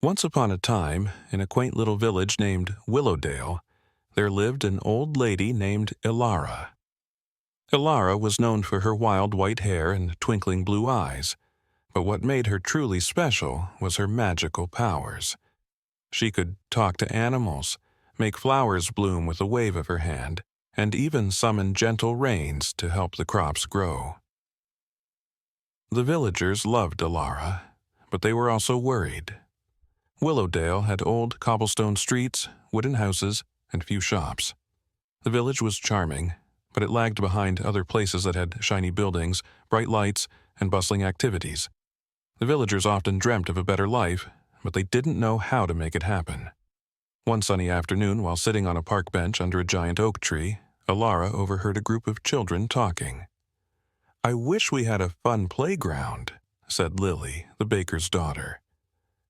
Once upon a time, in a quaint little village named Willowdale, there lived an old lady named Elara. Elara was known for her wild white hair and twinkling blue eyes, but what made her truly special was her magical powers. She could talk to animals, make flowers bloom with a wave of her hand, and even summon gentle rains to help the crops grow. The villagers loved Elara, but they were also worried. Willowdale had old cobblestone streets, wooden houses, and few shops. The village was charming, but it lagged behind other places that had shiny buildings, bright lights, and bustling activities. The villagers often dreamt of a better life, but they didn't know how to make it happen. One sunny afternoon, while sitting on a park bench under a giant oak tree, Elara overheard a group of children talking. "I wish we had a fun playground," said Lily, the baker's daughter.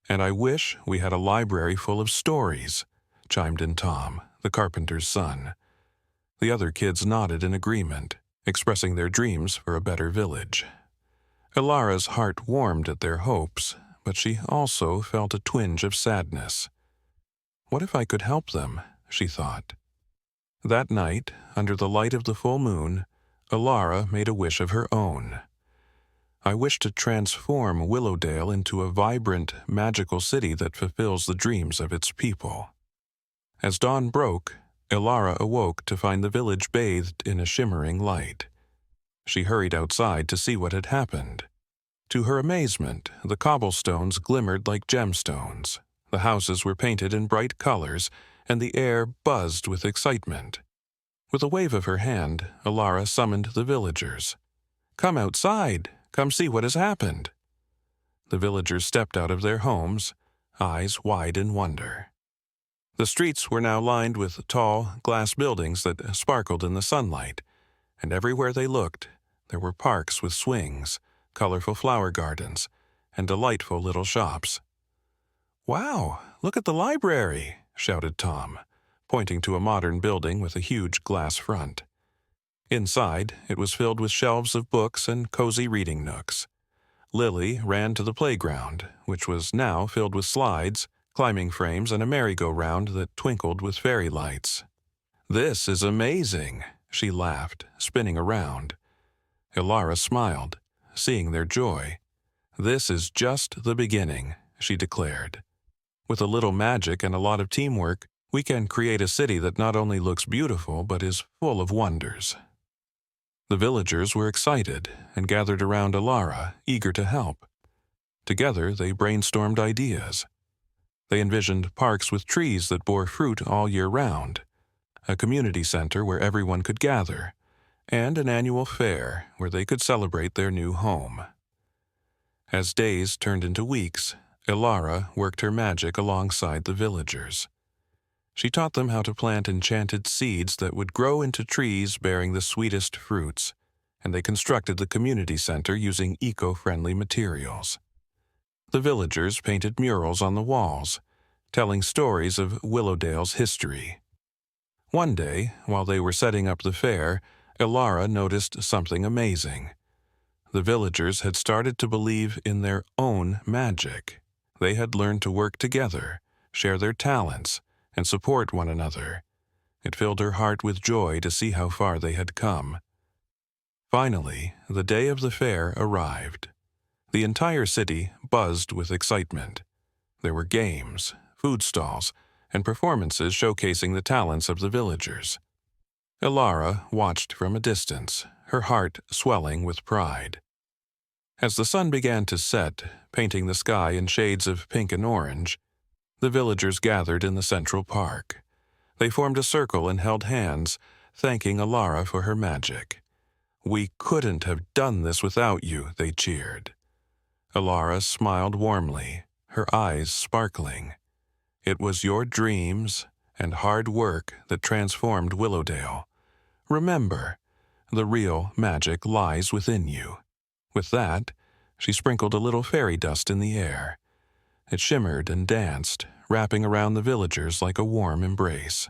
"And I wish we had a library full of stories," chimed in Tom, the carpenter's son. The other kids nodded in agreement, expressing their dreams for a better village. Elara's heart warmed at their hopes, but she also felt a twinge of sadness. What if I could help them, she thought. That night, under the light of the full moon, Elara made a wish of her own. "I wish to transform Willowdale into a vibrant, magical city that fulfills the dreams of its people." As dawn broke, Elara awoke to find the village bathed in a shimmering light. She hurried outside to see what had happened. To her amazement, the cobblestones glimmered like gemstones, the houses were painted in bright colors, and the air buzzed with excitement. With a wave of her hand, Elara summoned the villagers. "Come outside! Come see what has happened." The villagers stepped out of their homes, eyes wide in wonder. The streets were now lined with tall, glass buildings that sparkled in the sunlight, and everywhere they looked, there were parks with swings, colorful flower gardens, and delightful little shops. "Wow, look at the library!" shouted Tom, pointing to a modern building with a huge glass front. Inside, it was filled with shelves of books and cozy reading nooks. Lily ran to the playground, which was now filled with slides, climbing frames, and a merry-go-round that twinkled with fairy lights. "This is amazing," she laughed, spinning around. Elara smiled, seeing their joy. "This is just the beginning," she declared. "With a little magic and a lot of teamwork, we can create a city that not only looks beautiful but is full of wonders." The villagers were excited and gathered around Elara, eager to help. Together, they brainstormed ideas. They envisioned parks with trees that bore fruit all year round, a community center where everyone could gather, and an annual fair where they could celebrate their new home. As days turned into weeks, Elara worked her magic alongside the villagers. She taught them how to plant enchanted seeds that would grow into trees bearing the sweetest fruits, and they constructed the community center using eco-friendly materials. The villagers painted murals on the walls, telling stories of Willowdale's history. One day, while they were setting up the fair, Elara noticed something amazing. The villagers had started to believe in their own magic. They had learned to work together, share their talents, and support one another. It filled her heart with joy to see how far they had come. Finally, the day of the fair arrived. The entire city buzzed with excitement. There were games, food stalls, and performances showcasing the talents of the villagers. Elara watched from a distance, her heart swelling with pride. As the sun began to set, painting the sky in shades of pink and orange, the villagers gathered in the central park. They formed a circle and held hands, thanking Elara for her magic. "We couldn't have done this without you," they cheered. Elara smiled warmly, her eyes sparkling. "It was your dreams and hard work that transformed Willowdale. Remember, the real magic lies within you." With that, she sprinkled a little fairy dust in the air. It shimmered and danced, wrapping around the villagers like a warm embrace.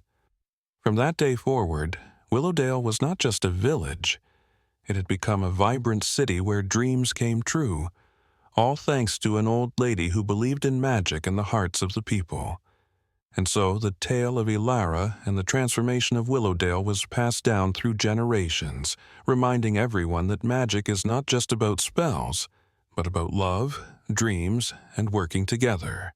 From that day forward, Willowdale was not just a village. It had become a vibrant city where dreams came true, all thanks to an old lady who believed in magic in the hearts of the people. And so the tale of Elara and the transformation of Willowdale was passed down through generations, reminding everyone that magic is not just about spells, but about love, dreams, and working together.